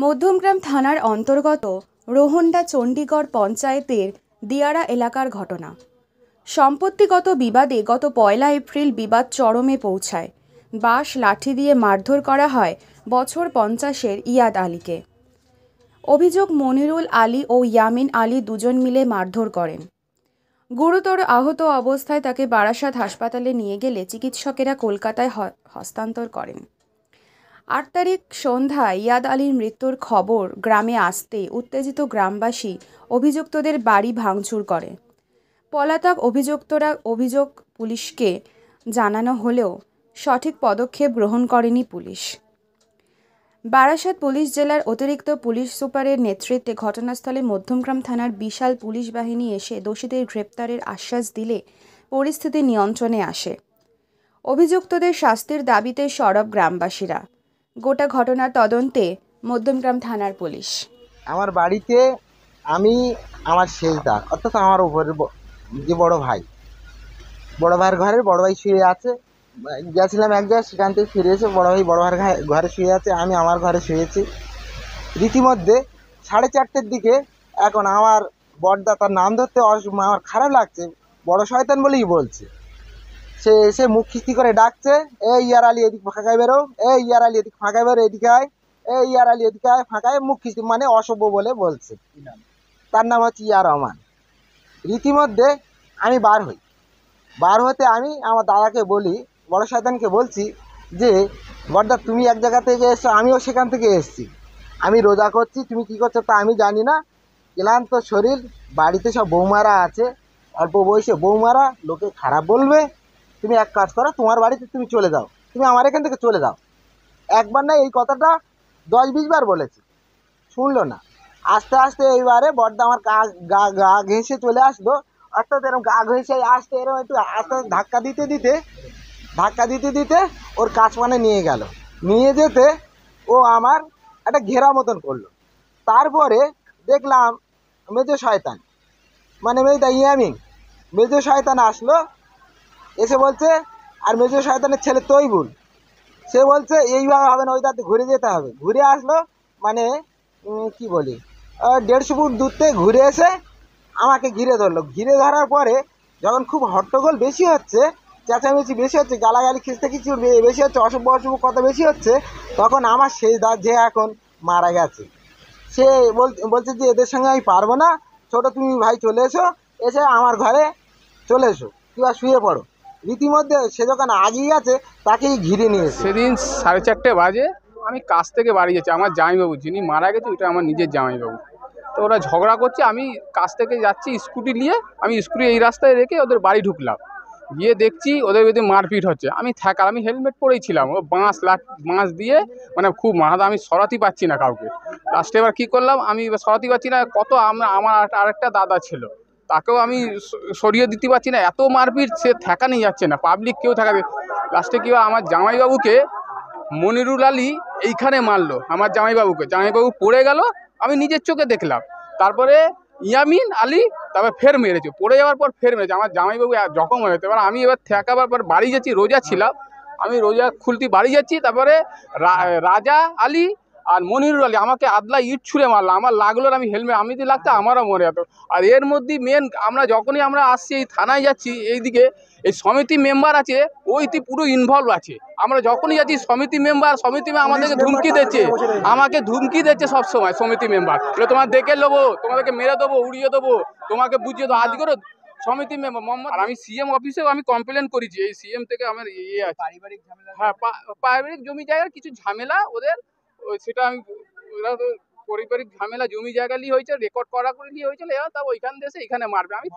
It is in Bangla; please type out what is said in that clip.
মধ্যমগ্রাম থানার অন্তর্গত রোহন্ডা চণ্ডীগড় পঞ্চায়েতের দিয়ারা এলাকার ঘটনা। সম্পত্তিগত বিবাদে গত 1 এপ্রিল বিবাদ চরমে পৌঁছায়। বাঁশ লাঠি দিয়ে মারধর করা হয় বছর 50-এর ইয়াদ আলীকে। অভিযোগ, মনিরুল আলী ও ইয়ামিন আলী দুজন মিলে মারধর করেন। গুরুতর আহত অবস্থায় তাকে বারাসাত হাসপাতালে নিয়ে গেলে চিকিৎসকেরা কলকাতায় হস্তান্তর করেন। 8 তারিখ সন্ধ্যায় ইয়াদ আলীর মৃত্যুর খবর গ্রামে আসতে উত্তেজিত গ্রামবাসী অভিযুক্তদের বাড়ি ভাঙচুর করে। পলাতক অভিযুক্তরা অভিযোগ পুলিশকে জানানো হলেও সঠিক পদক্ষেপ গ্রহণ করেনি পুলিশ। বারাসাত পুলিশ জেলার অতিরিক্ত পুলিশ সুপারের নেতৃত্বে ঘটনাস্থলে মধ্যমগ্রাম থানার বিশাল পুলিশ বাহিনী এসে দোষীদের গ্রেপ্তারের আশ্বাস দিলে পরিস্থিতি নিয়ন্ত্রণে আসে। অভিযুক্তদের শাস্তির দাবিতে সরব গ্রামবাসীরা। গোটা ঘটনার তদন্তে মধ্যমগ্রাম থানার পুলিশ। আমার বাড়িতে আমি আমার শেষদার অর্থাৎ আমার উপরে যে বড় ভাইয়ের ঘরে বড় ভাই শুয়ে আছে। গেছিলাম এক জায়গায়, সেখান থেকে ফিরে এসে বড় ভাইয়ের ঘরে শুয়ে আছে, আমি আমার ঘরে শুয়েছি। রীতিমধ্যে 4:30-র দিকে এখন আমার বড়দা, তার নাম ধরতে আমার খারাপ লাগছে, বড় শয়তান বলেই বলছে। সে এসে মুখ খিস্তি করে ডাকছে, এই ইয়ার আলী এদিক ফাঁকায় বেরো, এই ইয়ার আলী এদিক ফাঁকায় বেরো, এদিকে আয়, এই ইয়ার আলী এদিকে আয়, ফাঁকায়। মুখ খিস্তি মানে অসভ্য বলে বলছে। তার নাম হচ্ছে ইয়ার রহমান। রীতিমধ্যে আমি বার হতে আমি আমার দাদাকে বলি, বড় শয়তানকে বলছি যে, বড়দা তুমি এক জায়গা থেকে এসছো, আমিও সেখান থেকে এসছি, আমি রোজা করছি, তুমি কী করছো তা আমি জানি না, ক্লান্ত শরীর, বাড়িতে সব বৌমারা আছে, অল্প বয়সে বৌমারা, লোকে খারাপ বলবে, তুমি এক কাজ করো, তোমার বাড়িতে তুমি চলে যাও, তুমি আমার এখান থেকে চলে যাও। একবার না, এই কথাটা 10-20 বার বলেছি, শুনলো না। আস্তে আস্তে এইবারে বড়দা আমার গা ঘেঁষে চলে আসলো, অর্থাৎ এরকম গা ঘেঁষে আসতে এরকম একটু আস্তে আস্তে ধাক্কা দিতে দিতে ওর কাছমানে নিয়ে গেল। নিয়ে যেতে ও আমার একটা ঘেরা মতন করলো। তারপরে দেখলাম মেজো শয়তান, মানে ইয়ামিন মেজো শয়তান আসলো, এসে বলছে, আর মেজো শয়তানের ছেলে তৈবুল, সে বলছে এইভাবে হবে না, ওই দাঁতে ঘুরে যেতে হবে। ঘুরে আসলো, মানে কি বলি, 150 ফুট দূর থেকে ঘুরে এসে আমাকে ঘিরে ধরলো। ঘিরে ধরার পরে যখন খুব হট্টগোল বেশি হচ্ছে, চেঁচামেচি বেশি হচ্ছে, গালাগালি খিস্তি বেশি হচ্ছে, অসভ্য কথা বেশি হচ্ছে, তখন আমার সেই দাঁত যে এখন মারা গেছে, সে বলছে যে এদের সঙ্গে আমি পারবো না, ছোটো তুমি ভাই চলে এসে আমার ঘরে চলে এসো, কিংবা শুয়ে পড়ো। রীতিমধ্যে সে যখন আগিয়ে গেছে, তাকেই ঘিরে নিয়েছে। সেদিন 4:30 বাজে আমি কাজ থেকে বাড়ি যাচ্ছি, আমার জামাইবাবু যিনি মারা গেছে ওইটা আমার নিজের জামাইবাবু। তো ওরা ঝগড়া করছে, আমি কাজ থেকে যাচ্ছি স্কুটি নিয়ে, আমি স্কুটি এই রাস্তায় রেখে ওদের বাড়ি ঢুকলাম। গিয়ে দেখছি ওদের মধ্যে মারপিট হচ্ছে। আমি হেলমেট পরেই ছিলাম, ও বাঁশ দিয়ে মানে খুব মারাতে, আমি সরাতে পারছি না কাউকে। লাস্টে এবার কী করলাম, আমি সরাতে পারছি না, আমার আরেকটা দাদা ছিল, তাকেও আমি সরিয়ে দিতে পারছি না, এত মারপিট, সে ঠেকানোই যাচ্ছে না, পাবলিক কেউ ঠেকাবে। লাস্টে কী হয়, আমার জামাইবাবুকে মনিরুল আলী এইখানে মারলো, আমার জামাইবাবু পড়ে গেল, আমি নিজের চোখে দেখলাম। তারপরে ইয়ামিন আলী তারপর ফের মেরেছে, পড়ে যাওয়ার পর ফের মেরেছে, আমার জামাইবাবু জখম হয়েছে। এবার আমি ঠেকাবার পর বাড়ি যাচ্ছি, রোজা ছিলাম, আমি রোজা খুলতে বাড়ি যাচ্ছি, তারপরে রাজা আলী আর মনিরুল আলী আমাকে আদলা ইট ছুঁড়ে মারলো, আমার লাগলো, আমি হেলমেট আমি যদি লাগতো আমারও মরে যেত। আর এর মধ্যে যখনই আমরা আসছি এই থানায় যাচ্ছি, এইদিকে এই সমিতি মেম্বার আছে, ওইটি পুরো ইনভলভ আছে। আমরা যখনই যাচ্ছি সমিতি মেম্বার আমাদেরকে আমাকে ধুমকি দিচ্ছে সবসময়। সমিতি মেম্বার তোমার দেখে নেবো, তোমাদেরকে মেরে দেবো, উড়িয়ে দেবো, তোমাকে বুঝিয়ে দেবো। আজকেরও সমিতি মেম্বার মোহাম্মদ, আর আমি সিএম অফিসেও আমি কমপ্লেন করেছি, এই সিএম থেকে আমার আছে পারিবারিক ঝামেলা। হ্যাঁ, পারিবারিক জমি জায়গার কিছু ঝামেলা ওদের, সেটা আমি পারিবারিক ঝামেলা জমি জায়গা নিয়ে হয়েছে, রেকর্ড করা করে নিয়ে হয়েছিল, তা ওইখান দেশে এখানে মারবে, আমি